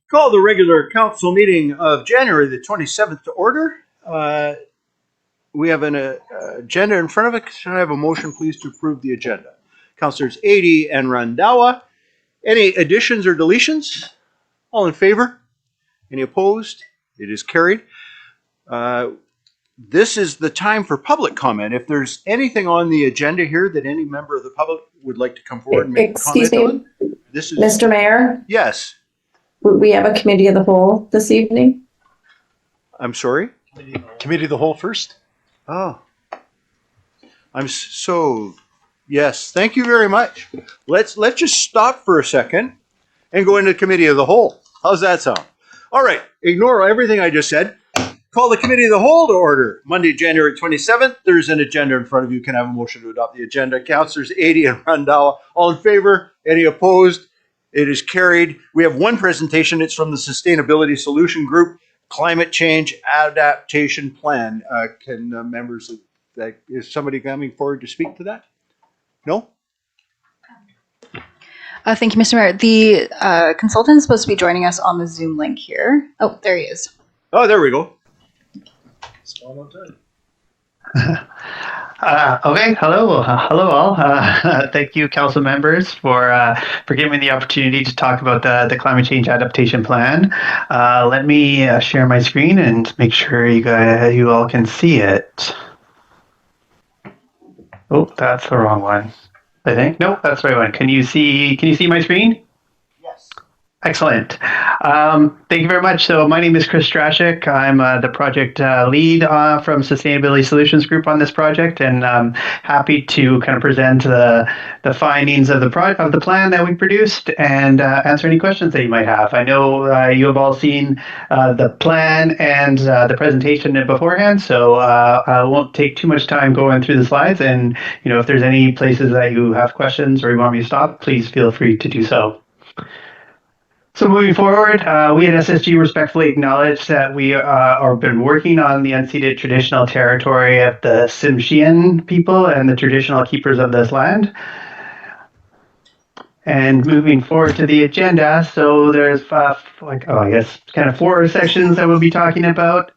Call the regular council meeting of January the 27th to order. We have an agenda in front of us. Can I have a motion, please, to approve the agenda? Councilors Adie and Randhawa. Any additions or deletions? All in favor? Any opposed? It is carried. This is the time for public comment. If there's anything on the agenda here that any member of the public would like to come forward and make a comment on. This is Mr. Mayor? Yes. We have a committee of the whole this evening. I'm sorry? Committee of the whole first? Oh. Yes, thank you very much. Let's just stop for a second and go into committee of the whole. How's that sound? All right, ignore everything I just said. Call the committee of the whole to order. Monday, January 27th. There's an agenda in front of you. Can I have a motion to adopt the agenda? Councilors Adie and Randhawa. All in favor? Any opposed? It is carried. We have one presentation. It's from the Sustainability Solution Group, Climate Change Adaptation Plan. Can members of that, is somebody coming forward to speak to that? No? Thank you, Mr. Mayor. The consultant is supposed to be joining us on the Zoom link here. Oh, there he is. Oh, there we go. Okay, hello all. Thank you, council members, for giving me the opportunity to talk about the climate change adaptation plan. Let me share my screen and make sure you all can see it. Oh, that's the wrong one, I think. Nope, that's the right one. Can you see my screen? Yes. Excellent. Thank you very much. So my name is Chris Strashik. I'm the project lead from Sustainability Solutions Group on this project, and I'm happy to kind of present the findings of the plan that we produced and answer any questions that you might have. I know you have all seen the plan and the presentation beforehand, so I won't take too much time going through the slides. And if there's any places that you have questions or you want me to stop, please feel free to do so. So moving forward, we at SSG respectfully acknowledge that we have been working on the unceded traditional territory of the Tsimshian people and the traditional keepers of this land. And moving forward to the agenda, so there's kind of 4 sections that we'll be talking about.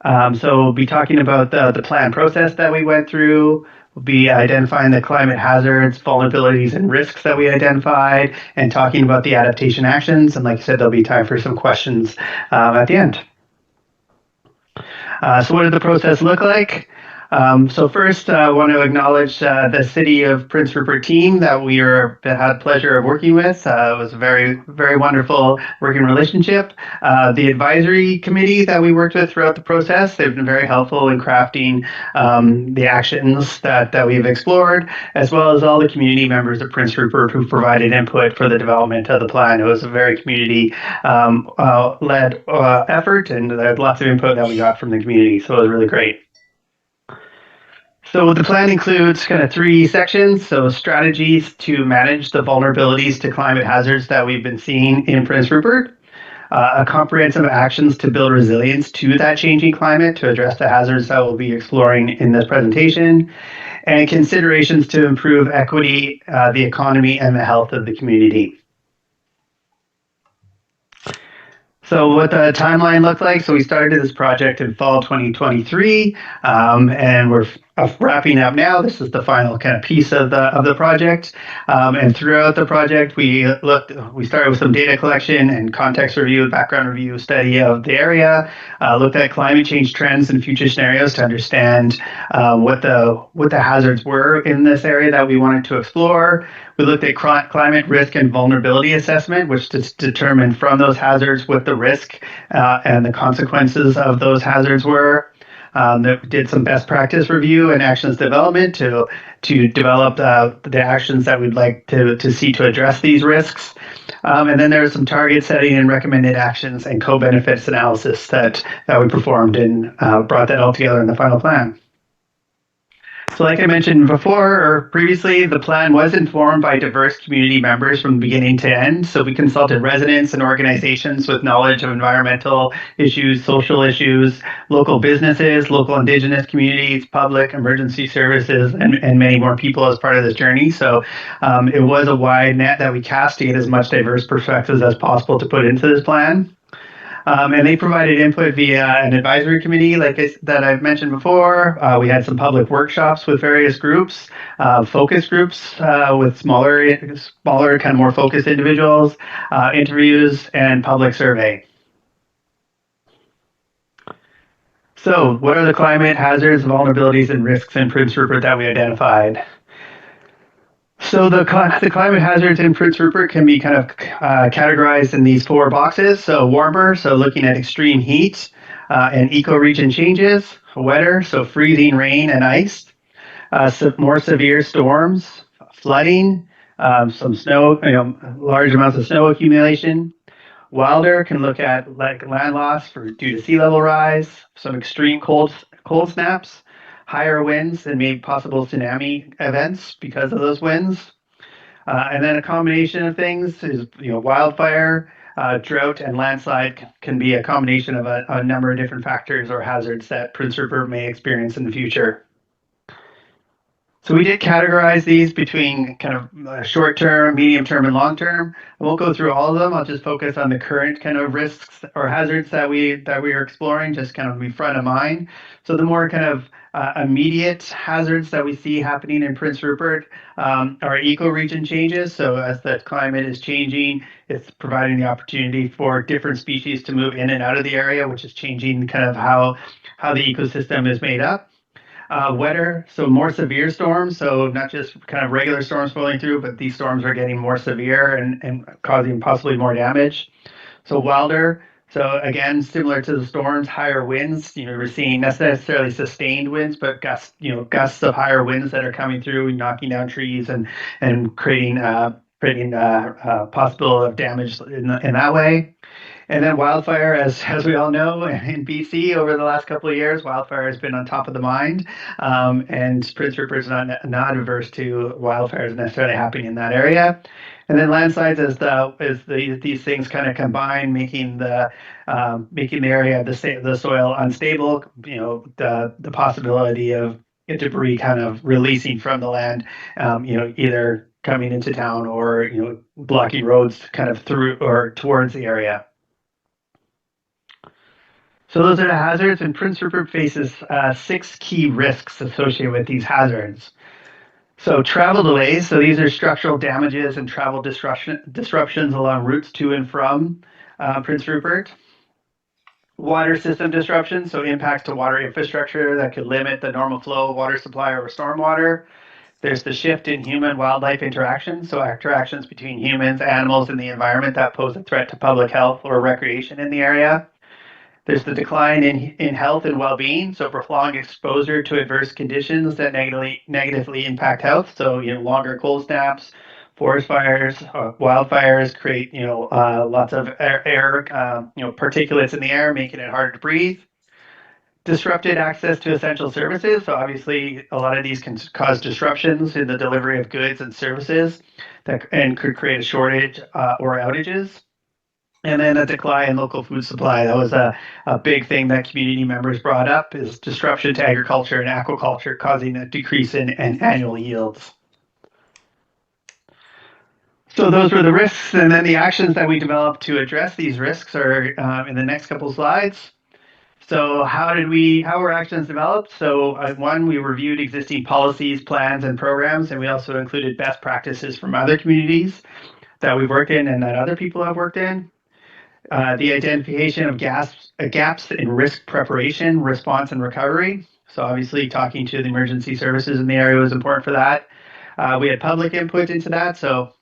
So we'll be talking about the plan process that we went through. We'll be identifying the climate hazards, vulnerabilities, and risks that we identified, and talking about the adaptation actions. And like I said, there'll be time for some questions at the end. So what did the process look like? So first, I want to acknowledge the City of Prince Rupert team that we had the pleasure of working with. It was a very, very wonderful working relationship. The advisory committee that we worked with throughout the process, they've been very helpful in crafting the actions that we've explored, as well as all the community members of Prince Rupert who provided input for the development of the plan. It was a very community-led effort, and there was lots of input that we got from the community, so it was really great. So the plan includes kind of 3 sections. So strategies to manage the vulnerabilities to climate hazards that we've been seeing in Prince Rupert, a comprehensive actions to build resilience to that changing climate to address the hazards that we'll be exploring in this presentation, and considerations to improve equity, the economy, and the health of the community. So what the timeline looked like, so we started this project in fall 2023, and we're wrapping up now. This is the final kind of piece of the project, and throughout the project, we started with some data collection and context review, background review, study of the area, looked at climate change trends and future scenarios to understand what the hazards were in this area that we wanted to explore. We looked at climate risk and vulnerability assessment, which determined from those hazards what the risk and the consequences of those hazards were. Did some best practice review and actions development to develop the actions that we'd like to see to address these risks. And then there's some target setting and recommended actions and co-benefits analysis that we performed and brought that all together in the final plan. So like I mentioned before or previously, the plan was informed by diverse community members from beginning to end. So we consulted residents and organizations with knowledge of environmental issues, social issues, local businesses, local indigenous communities, public emergency services, and many more people as part of this journey. So it was a wide net that we cast to get as much diverse perspectives as possible to put into this plan. And they provided input via an advisory committee, that I've mentioned before. We had some public workshops with various groups, focus groups with smaller, kind of more focused individuals, interviews, and public survey. So, what are the climate hazards, vulnerabilities, and risks in Prince Rupert that we identified? So the climate hazards in Prince Rupert can be kind of categorized in these 4 boxes. So warmer, so looking at extreme heat and ecoregion changes. Wetter, so freezing rain and ice. More severe storms, flooding, some snow, large amounts of snow accumulation. Wilder can look at like land loss due to sea level rise, some extreme cold snaps, higher winds, and maybe possible tsunami events because of those winds. And then a combination of things is, wildfire, drought, and landslide can be a combination of a number of different factors or hazards that Prince Rupert may experience in the future. So we did categorize these between kind of short term, medium term, and long term. I won't go through all of them. I'll just focus on the current kind of risks or hazards that we are exploring, just kind of be front of mind. So the more kind of immediate hazards that we see happening in Prince Rupert are ecoregion changes. So as the climate is changing, it's providing the opportunity for different species to move in and out of the area, which is changing kind of how the ecosystem is made up. Wetter, so more severe storms, so not just kind of regular storms flowing through, but these storms are getting more severe and causing possibly more damage. So wilder, so again, similar to the storms, higher winds. We're seeing not necessarily sustained winds, but gusts of higher winds that are coming through, knocking down trees and creating possibility of damage in that way. And then wildfire, as we all know, in BC over the last couple of years, wildfire has been on top of the mind, and Prince Rupert is not averse to wildfires necessarily happening in that area. And then landslides, as these things kind of combine, making the area, the soil unstable. The possibility of debris kind of releasing from the land, either coming into town or blocking roads kind of through or towards the area. So those are the hazards, and Prince Rupert faces 6 key risks associated with these hazards. So travel delays, so these are structural damages and travel disruptions along routes to and from Prince Rupert. Water system disruptions, so impacts to water infrastructure that could limit the normal flow of water supply over stormwater. There's the shift in human-wildlife interactions, so interactions between humans, animals, and the environment that pose a threat to public health or recreation in the area. There's the decline in health and well-being, so prolonged exposure to adverse conditions that negatively impact health. So, longer cold snaps, forest fires, wildfires create, lots of air, particulates in the air, making it harder to breathe. Disrupted access to essential services. So obviously, a lot of these can cause disruptions in the delivery of goods and services and could create a shortage or outages. And then a decline in local food supply. That was a big thing that community members brought up, is disruption to agriculture and aquaculture, causing a decrease in annual yields. So those were the risks, and then the actions that we developed to address these risks are in the next couple slides. So how were actions developed? So one, we reviewed existing policies, plans, and programs, and we also included best practices from other communities that we've worked in and that other people have worked in. The identification of gaps in risk preparation, response, and recovery. So obviously talking to the emergency services in the area was important for that. We had public input into that. So,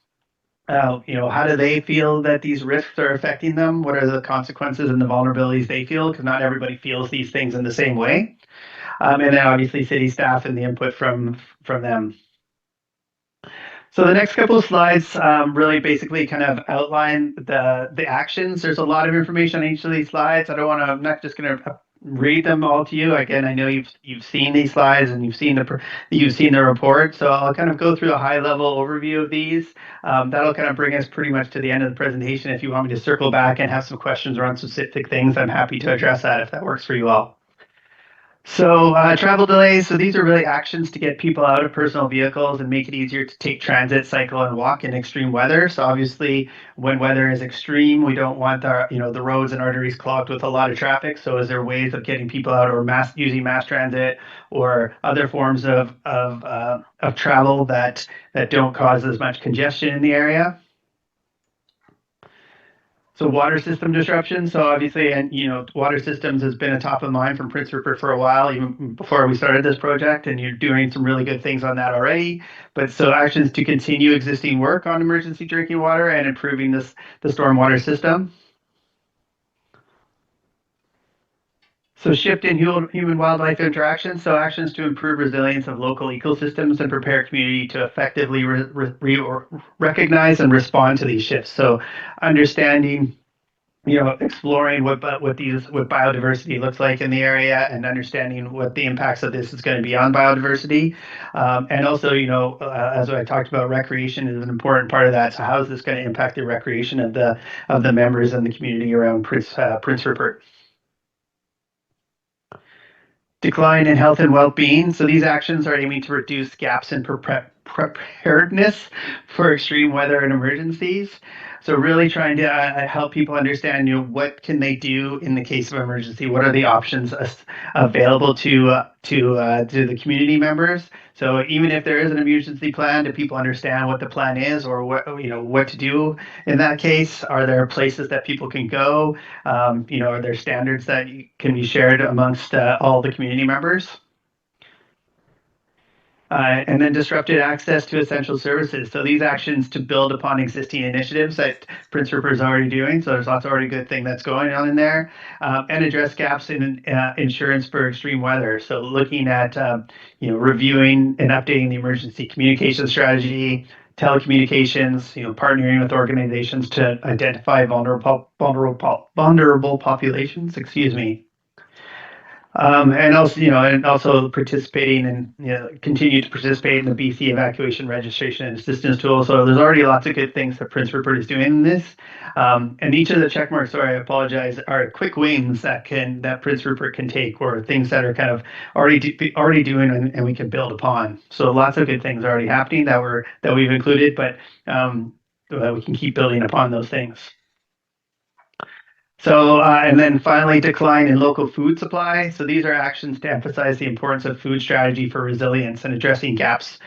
how do they feel that these risks are affecting them? What are the consequences and the vulnerabilities they feel? Because not everybody feels these things in the same way. And then obviously city staff and the input from them. So the next couple of slides really basically kind of outline the actions. There's a lot of information on each of these slides. I'm not just going to read them all to you. Again, I know you've seen these slides and you've seen the report. So I'll kind of go through a high level overview of these. That'll kind of bring us pretty much to the end of the presentation. If you want me to circle back and have some questions around specific things, I'm happy to address that if that works for you all. So travel delays. So these are really actions to get people out of personal vehicles and make it easier to take transit, cycle, and walk in extreme weather. So obviously, when weather is extreme, we don't want the roads and arteries clogged with a lot of traffic. So is there ways of getting people out, or using mass transit or other forms of travel that don't cause as much congestion in the area? So water system disruption. So obviously, and water systems has been a top of mind from Prince Rupert for a while, even before we started this project. And you're doing some really good things on that already. But so actions to continue existing work on emergency drinking water and improving the stormwater system. So shift in human-wildlife interaction. So actions to improve resilience of local ecosystems and prepare community to effectively recognize and respond to these shifts. So understanding, exploring what biodiversity looks like in the area and understanding what the impacts of this is going to be on biodiversity. And also, as I talked about, recreation is an important part of that. So how is this going to impact the recreation of the members and the community around Prince Rupert? Decline in health and well-being. So these actions are aiming to reduce gaps in preparedness for extreme weather and emergencies. So really trying to help people understand, what can they do in the case of emergency? What are the options available to the community members? So even if there is an emergency plan, do people understand what the plan is, or what to do in that case? Are there places that people can go? Are there standards that can be shared amongst all the community members? And then disrupted access to essential services. So these actions to build upon existing initiatives that Prince Rupert is already doing. So there's lots of already good thing that's going on in there, and address gaps in insurance for extreme weather. So looking at reviewing and updating the emergency communication strategy, telecommunications, partnering with organizations to identify vulnerable populations. Excuse me. And also participating and continue to participate in the BC evacuation registration and assistance tool. So there's already lots of good things that Prince Rupert is doing in this. And each of the check marks, sorry, I apologize, are quick wins that Prince Rupert can take, or things that are kind of already doing and we can build upon. So lots of good things already happening that we've included, but we can keep building upon those things. So, and then finally, decline in local food supply. So these are actions to emphasize the importance of food strategy for resilience and addressing gaps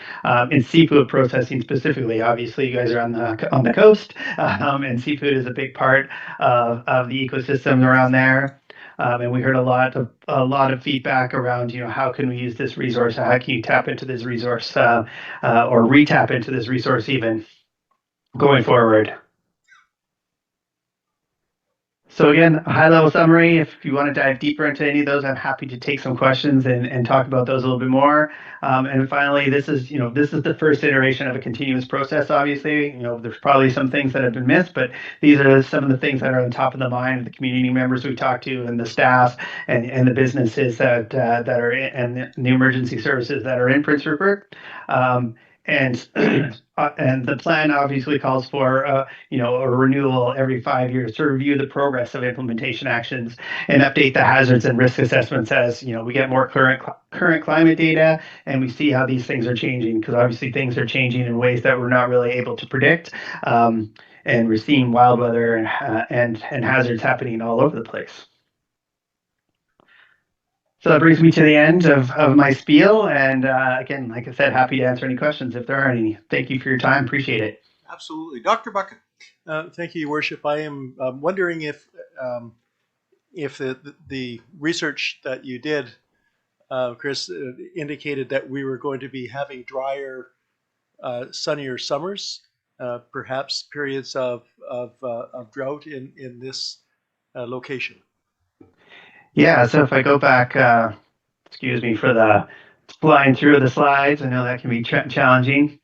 in seafood processing specifically. Obviously, you guys are on the coast, and seafood is a big part of the ecosystem around there. And we heard a lot of feedback around, how can we use this resource? How can you tap into this resource, or re-tap into this resource even going forward? So again, a high-level summary. If you want to dive deeper into any of those, I'm happy to take some questions and talk about those a little bit more. And finally, this is the first iteration of a continuous process. Obviously, there's probably some things that have been missed, but these are some of the things that are on top of the mind of the community members we talk to, and the staff, and the businesses that are in, and the emergency services that are in Prince Rupert. And the plan obviously calls for a renewal every 5 years to review the progress of implementation actions and update the hazards and risk assessments as we get more current climate data and we see how these things are changing, because obviously things are changing in ways that we're not really able to predict, and we're seeing wild weather and hazards happening all over the place. So that brings me to the end of my spiel. And again, like I said, happy to answer any questions if there are any. Thank you for your time. Appreciate it. Absolutely. Dr. Buchan. Thank you, Your Worship. I am wondering if the research that you did, Chris, indicated that we were going to be having drier, sunnier summers, perhaps periods of drought in this location. Yeah, so if I go back, excuse me for the flying through the slides, I know that can be challenging.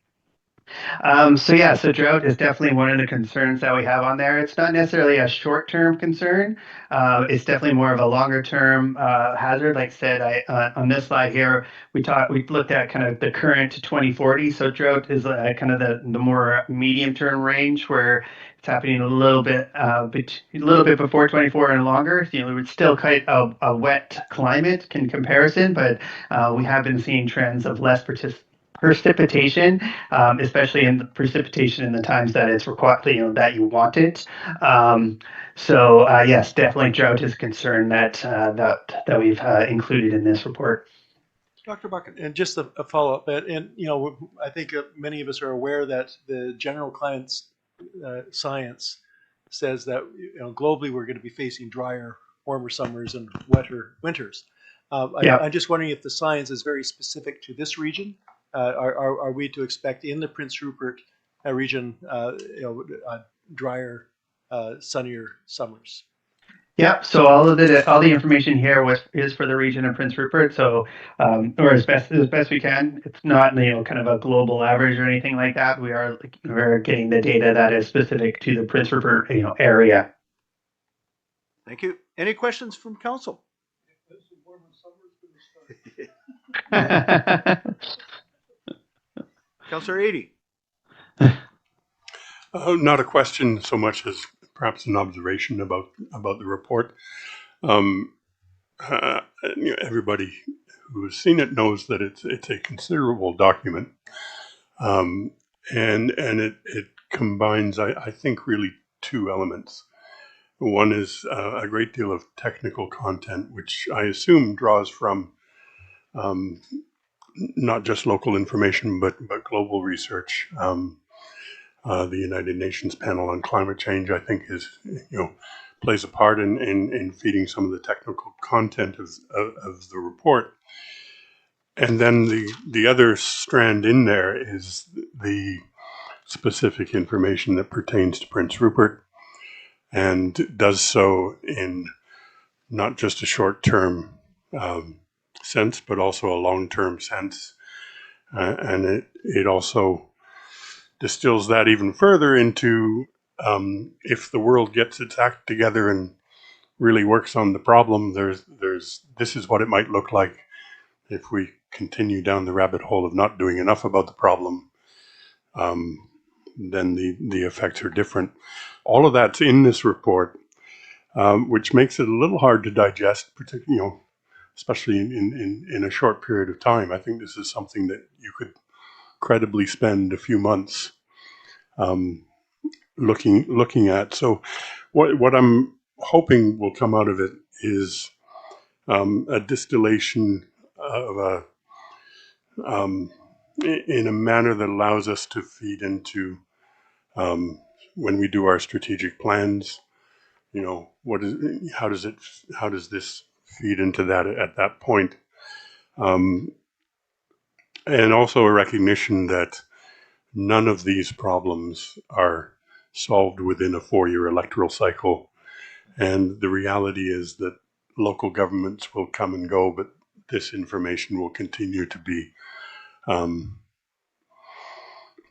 So drought is definitely one of the concerns that we have on there. It's not necessarily a short-term concern. It's definitely more of a longer-term hazard. Like I said, on this slide here, we looked at kind of the current to 2040. So drought is kind of the more medium-term range where it's happening a little bit before 24 and longer. It's still quite a wet climate in comparison, but we have been seeing trends of less precipitation, especially in the precipitation in the times that it's required, that you want it. Yes, definitely drought is a concern that we've included in this report. Dr. Bucket, and just a follow-up, and I think many of us are aware that the general climate science says that globally we're going to be facing drier, warmer summers and wetter winters. Yeah. I'm just wondering if the science is very specific to this region. Are we to expect in the Prince Rupert region drier, sunnier summers? Yeah, so all the information here is for the region of Prince Rupert. So, or as best we can. It's not kind of a global average or anything like that. We're getting the data that is specific to the Prince Rupert area. Thank you. Any questions from council? Councillor Adey. Not a question so much as perhaps an observation about the report. Everybody who has seen it knows that it's a considerable document, and it combines, I think, really two elements. One is a great deal of technical content, which I assume draws from not just local information but global research. The United Nations Panel on Climate Change, I think, plays a part in feeding some of the technical content of the report. And then the other strand in there is the specific information that pertains to Prince Rupert, and does so in not just a short-term sense, but also a long-term sense. And it also distills that even further into if the world gets its act together and really works on the problem, this is what it might look like if we continue down the rabbit hole of not doing enough about the problem. Then the effects are different. All of that's in this report, which makes it a little hard to digest, particularly, especially in a short period of time. I think this is something that you could credibly spend a few months looking at. So what I'm hoping will come out of it is a distillation of in a manner that allows us to feed into when we do our strategic plans. How does this feed into that at that point? And also a recognition that none of these problems are solved within a 4-year electoral cycle. And the reality is that local governments will come and go, but this information will continue to be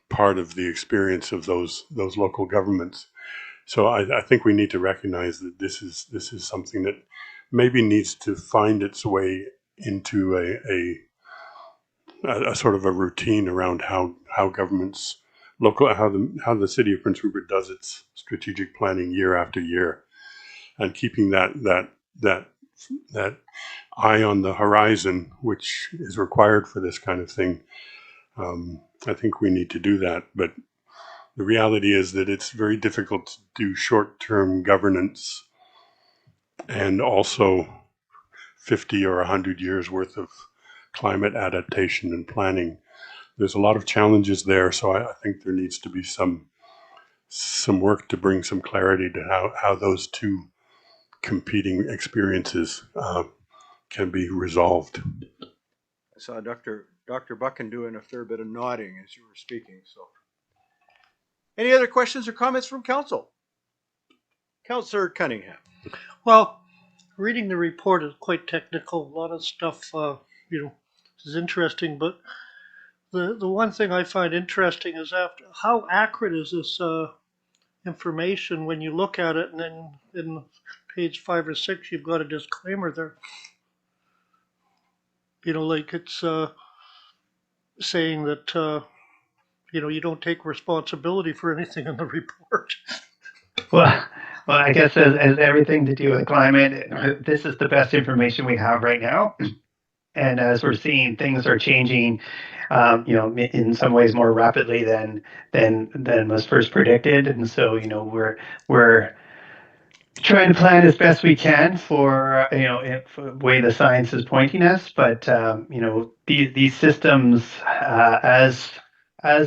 part of the experience of those local governments. So I think we need to recognize that this is something that maybe needs to find its way into a sort of a routine around how governments how the city of Prince Rupert does its strategic planning year after year, and keeping that eye on the horizon, which is required for this kind of thing. I think we need to do that, but the reality is that it's very difficult to do short-term governance and also 50 or 100 years worth of climate adaptation and planning. There's a lot of challenges there, so I think there needs to be some work to bring some clarity to how those two competing experiences can be resolved. I saw Dr. Buchan doing a fair bit of nodding as you were speaking. So, any other questions or comments from council? Councillor Cunningham. Well, reading the report is quite technical. A lot of stuff, is interesting, but The one thing I find interesting is after how accurate is this information when you look at it, and then in page 5 or 6 you've got a disclaimer there. You know, like it's saying that you know, you don't take responsibility for anything in the report. Well, well, I guess as everything to do with climate, this is the best information we have right now. And as we're seeing, things are changing, you know, in some ways more rapidly than was first predicted. And so, you know, we're trying to plan as best we can for you know the way the science is pointing us. But you know, these systems, as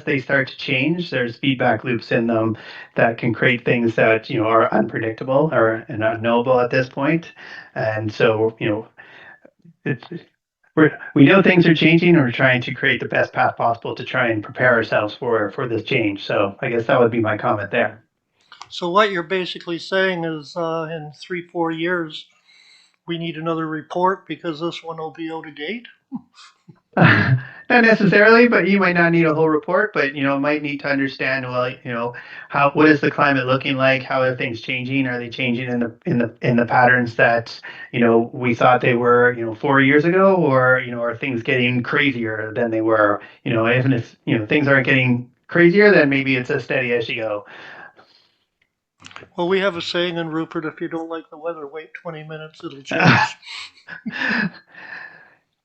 they start to change, there's feedback loops in them that can create things that you know are unpredictable or and unknowable at this point. And so, you know, it's we know things are changing, and we're trying to create the best path possible to try and prepare ourselves for this change. So I guess that would be my comment there. So what you're basically saying is in 3-4 years we need another report because this one will be out of date. Not necessarily, but you might not need a whole report, but you know, might need to understand, well, you know, how what is the climate looking like? How are things changing? Are they changing in the patterns that, you know, we thought they were, you know, 4 years ago, or, you know, are things getting crazier than they were? You know, even if, you know, things aren't getting crazier, then maybe it's as steady as you go. Well, we have a saying in Rupert, if you don't like the weather, wait 20 minutes, it'll change.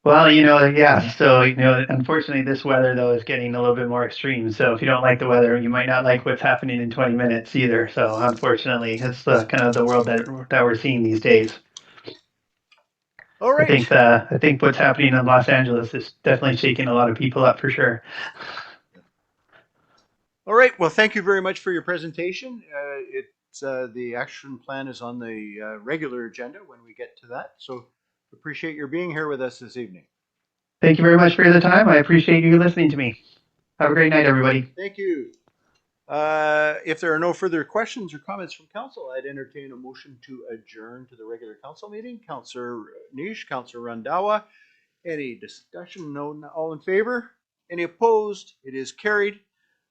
Well, you know, yeah. So, you know, unfortunately, this weather though is getting a little bit more extreme. So, if you don't like the weather, you might not like what's happening in 20 minutes either. So, unfortunately, it's the kind of the world that we're seeing these days. All right. I think what's happening in Los Angeles is definitely shaking a lot of people up for sure. All right. Well, thank you very much for your presentation. It's the action plan is on the regular agenda when we get to that. So appreciate your being here with us this evening. Thank you very much for the time. I appreciate you listening to me. Have a great night, everybody. Thank you. If there are no further questions or comments from council, I'd entertain a motion to adjourn to the regular council meeting. Councillor Nish, Councillor Randawa. Any discussion? No, all in favor? Any opposed? It is carried.